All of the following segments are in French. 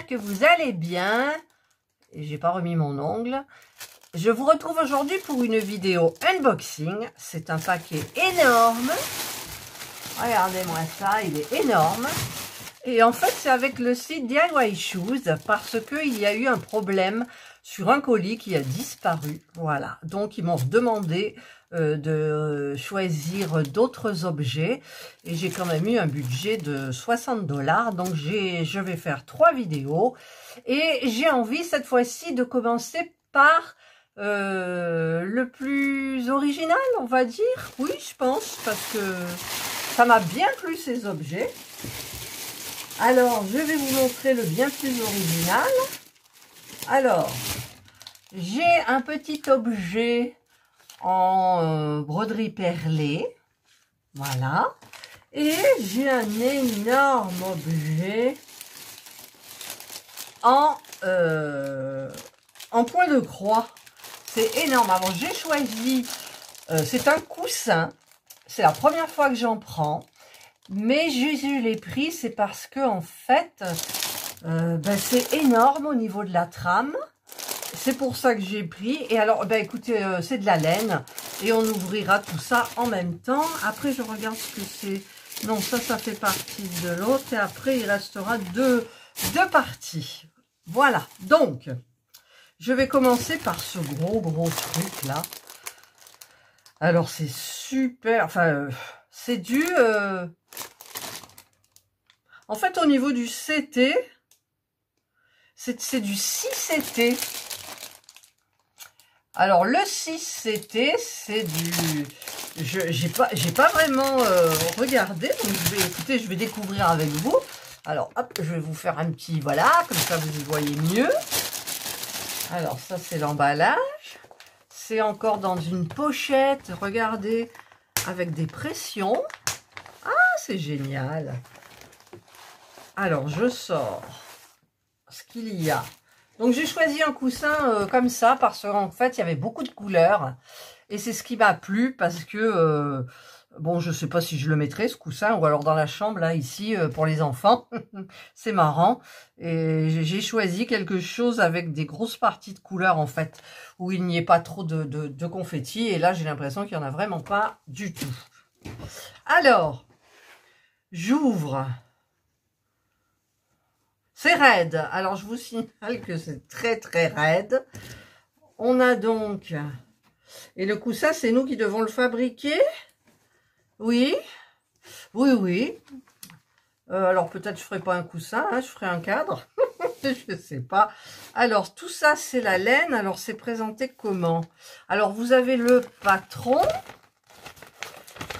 que vous allez bien. J'ai pas remis mon ongle. Je vous retrouve aujourd'hui pour une vidéo unboxing. C'est un paquet énorme. Regardez-moi ça, il est énorme. Et en fait, c'est avec le site DIY Shoes parce qu'il y a eu un problème sur un colis qui a disparu. Voilà, donc ils m'ont demandé de choisir d'autres objets et j'ai quand même eu un budget de 60 $. Donc je vais faire 3 vidéos et j'ai envie cette fois-ci de commencer par le plus original, on va dire. Oui, je pense, parce que ça m'a bien plu ces objets. Alors, je vais vous montrer le bien plus original. Alors, j'ai un petit objet en broderie perlée. Voilà. Et j'ai un énorme objet en point de croix. C'est énorme. Alors, j'ai choisi, c'est un coussin. C'est la première fois que j'en prends. Mais je l'ai pris, c'est parce que en fait, c'est énorme au niveau de la trame. C'est pour ça que j'ai pris. Et alors, écoutez, c'est de la laine. Et on ouvrira tout ça en même temps. Après, je regarde ce que c'est. Non, ça fait partie de l'autre. Et après, il restera deux parties. Voilà. Donc, je vais commencer par ce gros truc là. Alors, c'est super. Enfin, c'est du... En fait, au niveau du CT, c'est du 6CT. Alors, le 6CT, c'est du... J'ai pas vraiment regardé, donc je vais découvrir avec vous. Alors, hop, je vais vous faire un petit... Voilà, comme ça, vous y voyez mieux. Alors, ça, c'est l'emballage. C'est encore dans une pochette, regardez, avec des pressions. Ah, c'est génial. Alors, je sors ce qu'il y a. Donc, j'ai choisi un coussin comme ça parce qu'en fait, il y avait beaucoup de couleurs. Et c'est ce qui m'a plu parce que, bon, je ne sais pas si je le mettrai, ce coussin, ou alors dans la chambre, là, ici, pour les enfants. C'est marrant. Et j'ai choisi quelque chose avec des grosses parties de couleurs, en fait, où il n'y ait pas trop de confetti. Et là, j'ai l'impression qu'il n'y en a vraiment pas du tout. Alors, j'ouvre. C'est raide. Alors, je vous signale que c'est très raide. On a donc... Et le coussin, c'est nous qui devons le fabriquer. Oui. Oui. Alors, peut-être je ne ferai pas un coussin, hein, je ferai un cadre. Je ne sais pas. Alors, tout ça, c'est la laine. Alors, c'est présenté comment? Alors, vous avez le patron.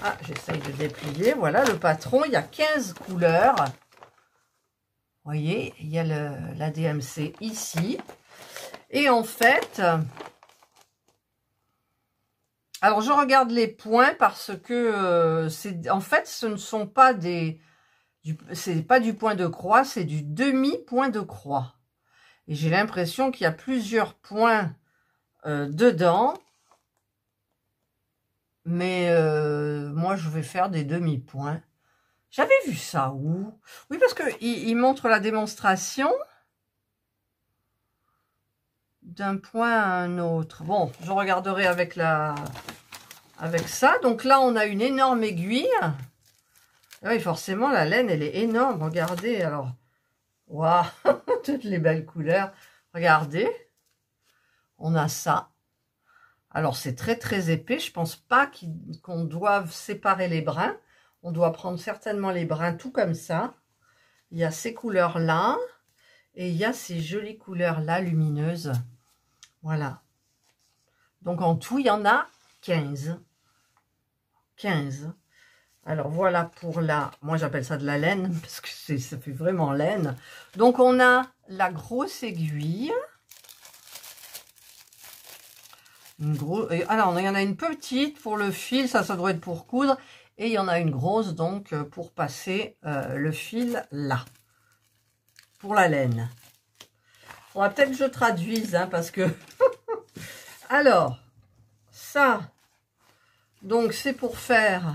Ah, j'essaye de déplier. Voilà, le patron. Il y a 15 couleurs. Vous voyez, il y a la DMC ici. Et en fait... Alors, je regarde les points parce que en fait, ce ne sont pas c'est pas du point de croix, c'est du demi-point de croix. Et j'ai l'impression qu'il y a plusieurs points dedans. Mais moi, je vais faire des demi-points. J'avais vu ça où? Oui, parce que il montre la démonstration d'un point à un autre. Bon, je regarderai avec ça. Donc là, on a une énorme aiguille. Oui, forcément, la laine, elle est énorme. Regardez, alors. Waouh, toutes les belles couleurs. Regardez. On a ça. Alors, c'est très épais. Je pense pas qu'on doive séparer les brins. On doit prendre certainement les brins tout comme ça. Il y a ces couleurs-là. Et il y a ces jolies couleurs-là, lumineuses. Voilà. Donc, en tout, il y en a 15. 15. Alors, voilà pour moi, j'appelle ça de la laine, parce que ça fait vraiment laine. Donc, on a la grosse aiguille. Alors, il y en a une petite pour le fil. Ça doit être pour coudre. Et il y en a une grosse, donc, pour passer le fil là. Pour la laine. On va peut-être que je traduise, hein, parce que... Alors, ça, donc c'est pour faire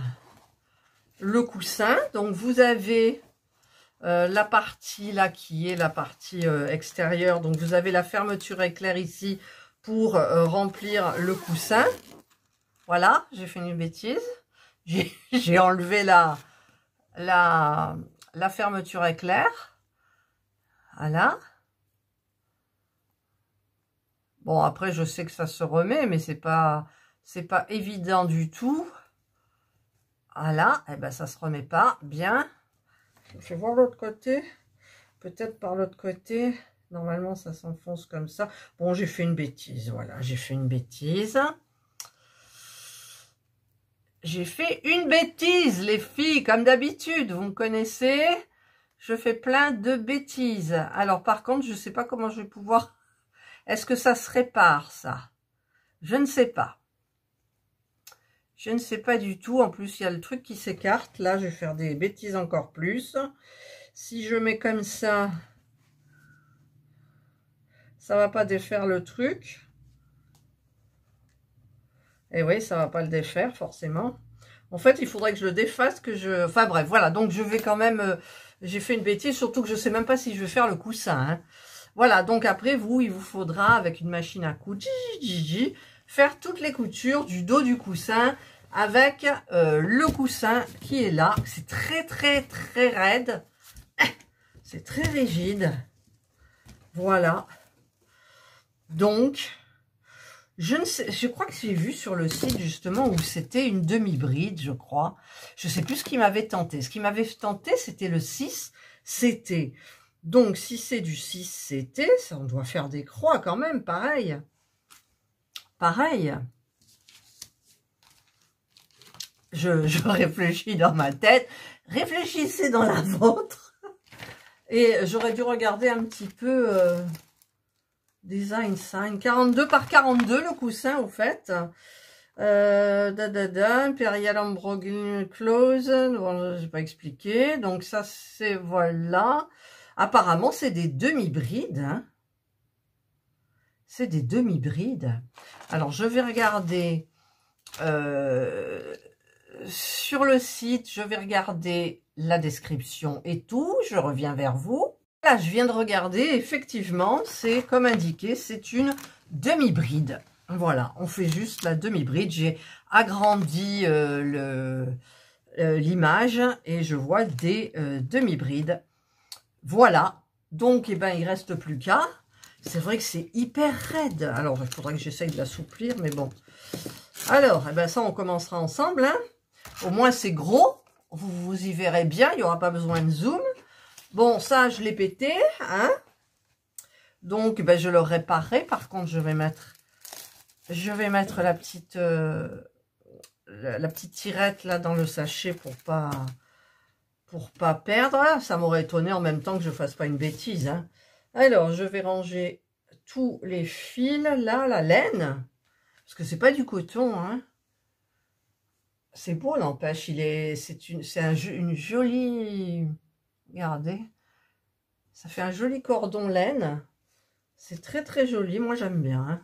le coussin. Donc vous avez la partie là qui est la partie extérieure. Donc vous avez la fermeture éclair ici pour remplir le coussin. Voilà, j'ai fait une bêtise. J'ai enlevé la fermeture éclair. Voilà. Bon, après, je sais que ça se remet, mais c'est pas évident du tout. Voilà, et ben ça se remet pas bien. Je vais voir l'autre côté. Peut-être par l'autre côté. Normalement, ça s'enfonce comme ça. Bon, j'ai fait une bêtise. Voilà, j'ai fait une bêtise. J'ai fait une bêtise, les filles, comme d'habitude. Vous me connaissez. Je fais plein de bêtises. Alors, par contre, je ne sais pas comment je vais pouvoir... Est-ce que ça se répare, ça? Je ne sais pas. Je ne sais pas du tout. En plus, il y a le truc qui s'écarte. Là, je vais faire des bêtises encore plus. Si je mets comme ça, ça va pas défaire le truc. Et oui, ça va pas le défaire, forcément. En fait, il faudrait que je le défasse, que je... Enfin bref, voilà. Donc, je vais quand même... J'ai fait une bêtise, surtout que je sais même pas si je vais faire le coussin. Hein. Voilà, donc après, vous, il vous faudra, avec une machine à coudre, faire toutes les coutures du dos du coussin avec le coussin qui est là. C'est très, très, très raide. C'est très rigide. Voilà. Donc... Je ne sais, je crois que j'ai vu sur le site justement où c'était une demi-bride, je crois. Je sais plus ce qui m'avait tenté. Ce qui m'avait tenté, c'était le 6 CT. Donc, si c'est du 6 CT, ça, on doit faire des croix quand même, pareil. Pareil. Je réfléchis dans ma tête. Réfléchissez dans la vôtre. Et j'aurais dû regarder un petit peu... Design sign, 42 par 42 le coussin au fait. Imperial Ambroglin Close, bon, j'ai pas expliqué. Donc ça c'est, voilà. Apparemment c'est des demi-brides. Hein. C'est des demi-brides. Alors je vais regarder sur le site, je vais regarder la description et tout. Je reviens vers vous. Là, je viens de regarder, effectivement, c'est comme indiqué, c'est une demi-bride. Voilà, on fait juste la demi-bride. J'ai agrandi l'image et je vois des demi-brides. Voilà, donc eh ben, il ne reste plus qu'à. C'est vrai que c'est hyper raide. Alors, il faudrait que j'essaye de l'assouplir, mais bon. Alors, eh ben, ça, on commencera ensemble. Hein. Au moins, c'est gros. Vous y verrez bien, il n'y aura pas besoin de zoom. Bon, ça, je l'ai pété, hein. Donc, ben, je le réparerai. Par contre, je vais mettre la petite tirette là dans le sachet pour pas perdre. Ça m'aurait étonné en même temps que je fasse pas une bêtise, hein. Alors, je vais ranger tous les fils là, la laine, parce que c'est pas du coton, hein. C'est beau, n'empêche. C'est une jolie. Regardez, ça fait un joli cordon laine. C'est très très joli, moi j'aime bien. Hein.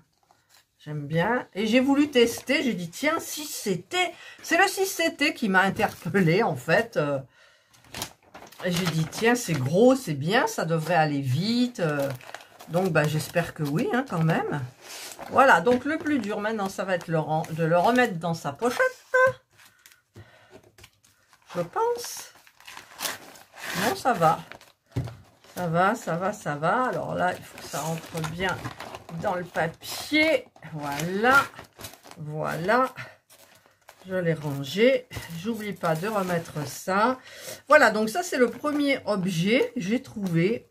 J'aime bien. Et j'ai voulu tester, j'ai dit tiens, 6CT. C'est le 6CT qui m'a interpellée en fait. Et j'ai dit tiens, c'est gros, c'est bien, ça devrait aller vite. Donc bah, j'espère que oui, hein, quand même. Voilà, donc le plus dur maintenant, ça va être de le remettre dans sa pochette. Je pense. Non, ça va. Ça va, ça va, ça va. Alors là, il faut que ça rentre bien dans le papier. Voilà. Voilà. Je l'ai rangé. J'oublie pas de remettre ça. Voilà, donc ça, c'est le premier objet que j'ai trouvé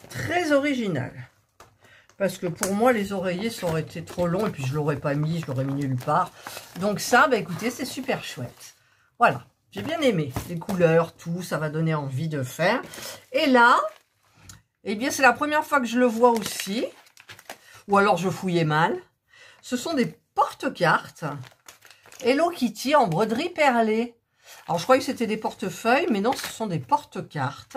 très original. Parce que pour moi, les oreillers, ça aurait été trop long. Et puis, je ne l'aurais pas mis, je l'aurais mis nulle part. Donc ça, bah, écoutez, c'est super chouette. Voilà. J'ai bien aimé les couleurs, tout, ça va donner envie de faire. Et là, eh bien, c'est la première fois que je le vois aussi. Ou alors, je fouillais mal. Ce sont des porte-cartes Hello Kitty en broderie perlée. Alors, je croyais que c'était des portefeuilles, mais non, ce sont des porte-cartes.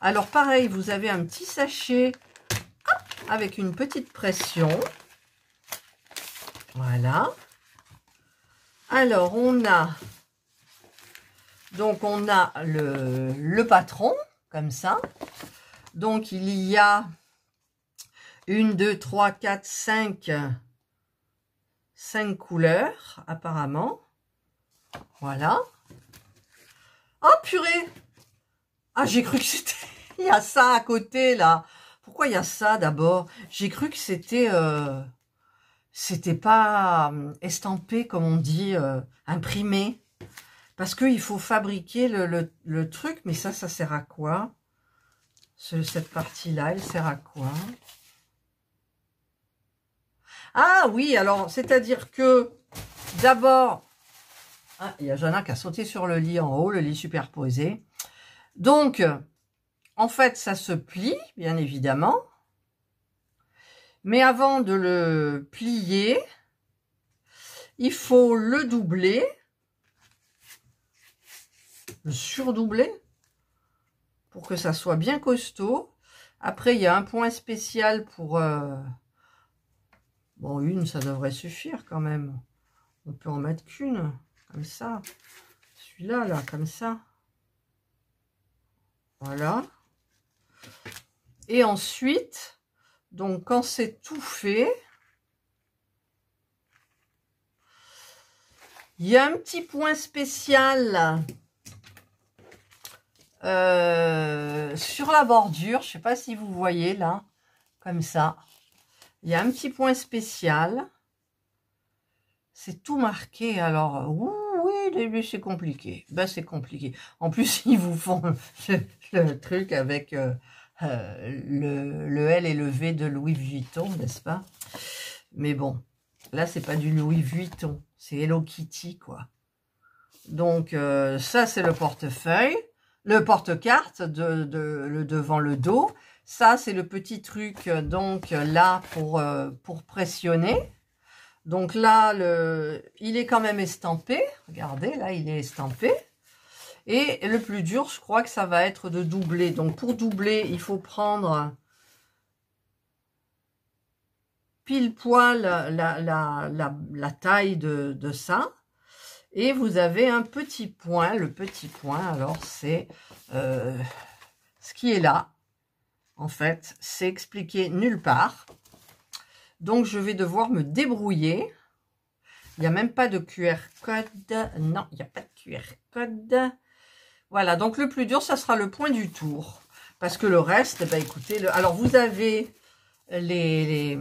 Alors, pareil, vous avez un petit sachet avec une petite pression. Voilà. Alors, on a... Donc, on a le patron, comme ça. Donc, il y a 1, 2, 3, 4, 5 couleurs, apparemment. Voilà. Oh, purée! Ah, j'ai cru que c'était... Il y a ça à côté, là. Pourquoi il y a ça, d'abord? J'ai cru que c'était... c'était pas estampé, comme on dit, imprimé. Parce qu'il faut fabriquer le truc. Mais ça sert à quoi? Cette partie-là, elle sert à quoi? Ah oui, alors, c'est-à-dire que, d'abord... Ah, il y a Jana qui a sauté sur le lit en haut, le lit superposé. Donc, en fait, ça se plie, bien évidemment. Mais avant de le plier, il faut le doubler. Le surdoubler. Pour que ça soit bien costaud. Après, il y a un point spécial pour... Bon, une, ça devrait suffire quand même. On peut en mettre qu'une, comme ça. Celui-là, là, comme ça. Voilà. Et ensuite, donc quand c'est tout fait, il y a un petit point spécial sur la bordure. Je ne sais pas si vous voyez là, comme ça. Il y a un petit point spécial. C'est tout marqué. Alors, oui, c'est compliqué. Ben, c'est compliqué. En plus, ils vous font le truc avec le L et le V de Louis Vuitton, n'est-ce pas? Mais bon, là, c'est pas du Louis Vuitton. C'est Hello Kitty, quoi. Donc, ça, c'est le portefeuille. Le porte-carte le devant le dos. Ça, c'est le petit truc, donc, là, pour pressionner. Donc là, il est quand même estampé. Regardez, là, il est estampé. Et le plus dur, je crois que ça va être de doubler. Donc, pour doubler, il faut prendre pile poil la taille de ça. Et vous avez un petit point. Le petit point, alors, c'est ce qui est là. En fait, c'est expliqué nulle part. Donc, je vais devoir me débrouiller. Il n'y a même pas de QR code. Non, il n'y a pas de QR code. Voilà, donc le plus dur, ça sera le point du tour. Parce que le reste, bah, écoutez, alors vous avez les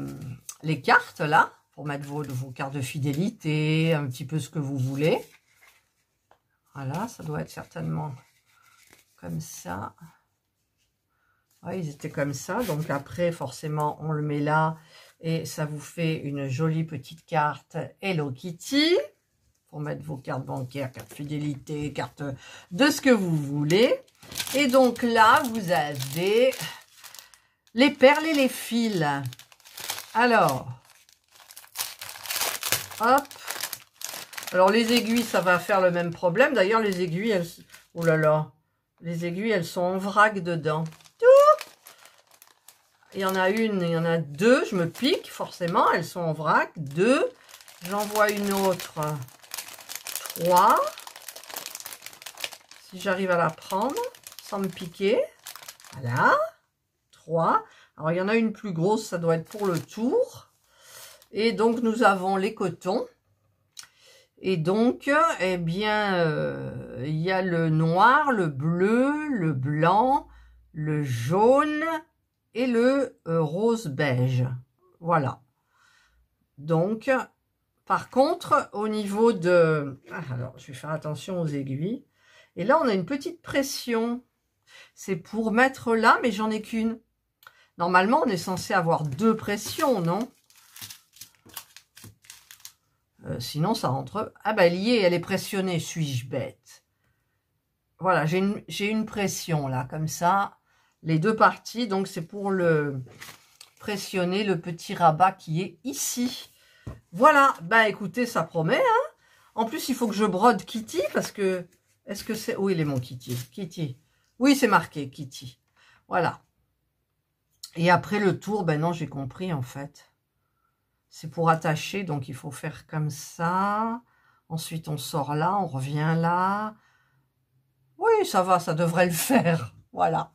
cartes là, pour mettre vos cartes de fidélité, un petit peu ce que vous voulez. Voilà, ça doit être certainement comme ça. Ouais, ils étaient comme ça. Donc après, forcément, on le met là. Et ça vous fait une jolie petite carte Hello Kitty. Pour mettre vos cartes bancaires, cartes fidélité, cartes de ce que vous voulez. Et donc là, vous avez les perles et les fils. Alors, hop. Alors les aiguilles, ça va faire le même problème. D'ailleurs, les aiguilles, elles... Oh là là. Les aiguilles, elles sont en vrac dedans. Il y en a une, il y en a deux. Je me pique, forcément. Elles sont en vrac. 2. J'en vois une autre. 3. Si j'arrive à la prendre sans me piquer. Voilà. 3. Alors, il y en a une plus grosse. Ça doit être pour le tour. Et donc, nous avons les cotons. Et donc, eh bien, il y a le noir, le bleu, le blanc, le jaune... et le rose beige. Voilà. Donc, par contre, au niveau de... alors, je vais faire attention aux aiguilles. Et là, on a une petite pression. C'est pour mettre là, mais j'en ai qu'une. Normalement, on est censé avoir 2 pressions, non? Sinon, ça rentre... Ah ben, elle y est, elle est pressionnée. Suis-je bête? Voilà, j'ai une pression, là, comme ça. Les 2 parties, donc c'est pour le pressionner le petit rabat qui est ici. Voilà, bah écoutez, ça promet. Hein. En plus, il faut que je brode Kitty parce que... Est-ce que c'est... Oui, il est mon Kitty. Kitty. Oui, c'est marqué Kitty. Voilà. Et après le tour, ben non, j'ai compris en fait. C'est pour attacher, donc il faut faire comme ça. Ensuite, on sort là, on revient là. Oui, ça va, ça devrait le faire. Voilà.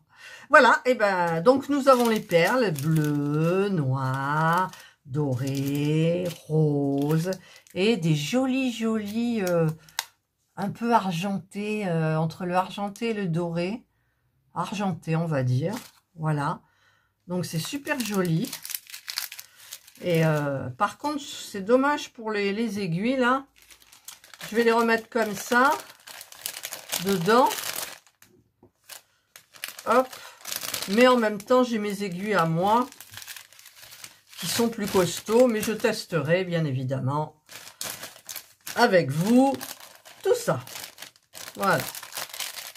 Voilà, et ben donc nous avons les perles bleues, noires, dorées, roses et des jolies un peu argentées, entre le argenté et le doré. Argenté, on va dire. Voilà. Donc c'est super joli. Et par contre, c'est dommage pour les aiguilles là. Je vais les remettre comme ça dedans. Hop. Mais en même temps, j'ai mes aiguilles à moi qui sont plus costauds. Mais je testerai bien évidemment avec vous tout ça. Voilà.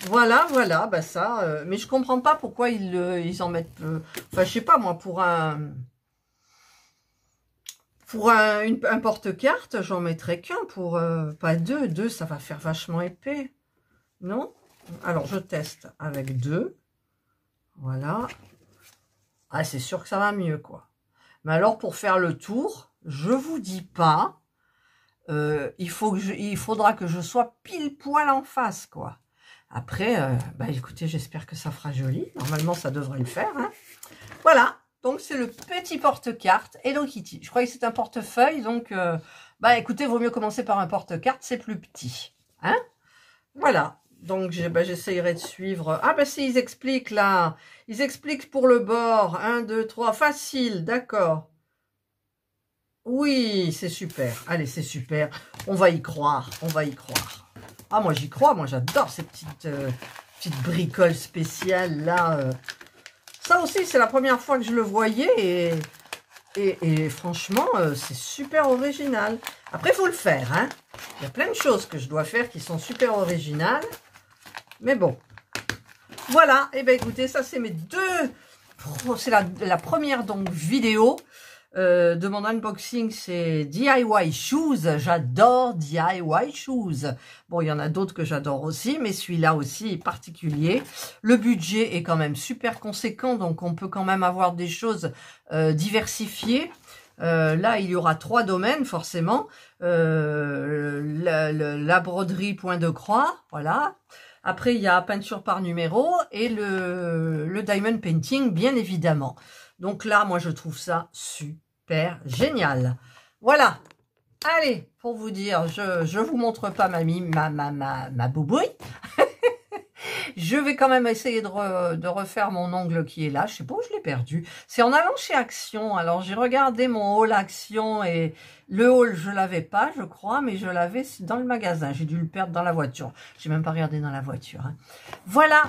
Voilà, bah ça. Mais je comprends pas pourquoi ils en mettent. Enfin, je sais pas moi, pour un porte-carte, j'en mettrais qu'un pour pas deux. Deux, ça va faire vachement épais, non? Alors je teste avec deux. Voilà. Ah, c'est sûr que ça va mieux, quoi. Mais alors, pour faire le tour, je vous dis pas, il faudra que je sois pile poil en face, quoi. Après, bah écoutez, j'espère que ça fera joli. Normalement, ça devrait le faire, hein. Voilà. Donc, c'est le petit porte-carte Hello Kitty. Je croyais que c'est un portefeuille, donc, bah écoutez, vaut mieux commencer par un porte-carte, c'est plus petit, hein. Voilà. Donc, j'essayerai de suivre. Ah, bah si, ils expliquent là. Ils expliquent pour le bord. 1, 2, 3. Facile, d'accord. Oui, c'est super. Allez, c'est super. On va y croire. On va y croire. Ah, moi, j'y crois. Moi, j'adore ces petites bricoles spéciales là. Ça aussi, c'est la première fois que je le voyais. Et franchement, c'est super original. Après, il faut le faire, hein. Il y a plein de choses que je dois faire qui sont super originales. Mais bon, voilà, et bien écoutez, ça c'est mes deux, c'est la première donc vidéo de mon unboxing, c'est DIY Shoes, j'adore DIY Shoes. Bon, il y en a d'autres que j'adore aussi, mais celui-là aussi est particulier. Le budget est quand même super conséquent, donc on peut quand même avoir des choses diversifiées. Là, il y aura 3 domaines, forcément. La broderie point de croix, voilà. Après, il y a peinture par numéro et le diamond painting, bien évidemment. Donc là, moi, je trouve ça super génial. Voilà. Allez, pour vous dire, je vous montre pas ma boubouille. Je vais quand même essayer de refaire mon ongle qui est là. Je sais pas où je l'ai perdu. C'est en allant chez Action. Alors, j'ai regardé mon haul Action et le haul, je l'avais pas, je crois, mais je l'avais dans le magasin. J'ai dû le perdre dans la voiture. J'ai même pas regardé dans la voiture, hein. Voilà.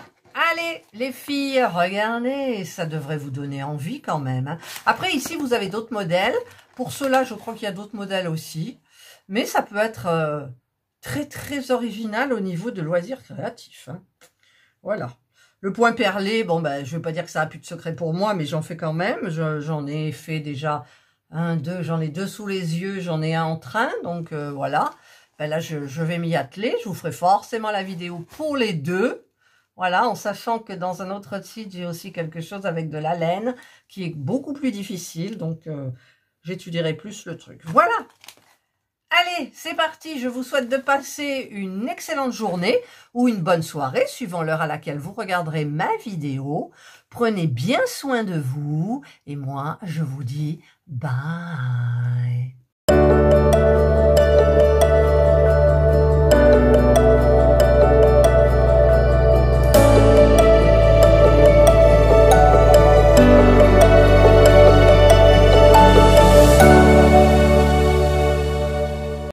Allez, les filles, regardez. Ça devrait vous donner envie quand même, hein. Après, ici, vous avez d'autres modèles. Pour ceux-là, je crois qu'il y a d'autres modèles aussi. Mais ça peut être très, très original au niveau de loisirs créatifs, hein. Voilà. Le point perlé, bon, ben, je ne vais pas dire que ça a plus de secret pour moi, mais j'en fais quand même. J'en ai fait déjà 1, 2, j'en ai 2 sous les yeux, j'en ai un en train. Donc, voilà. Ben là, je vais m'y atteler. Je vous ferai forcément la vidéo pour les deux. Voilà, en sachant que dans un autre site, j'ai aussi quelque chose avec de la laine qui est beaucoup plus difficile. Donc, j'étudierai plus le truc. Voilà. Allez, c'est parti, je vous souhaite de passer une excellente journée ou une bonne soirée, suivant l'heure à laquelle vous regarderez ma vidéo. Prenez bien soin de vous et moi, je vous dis bye.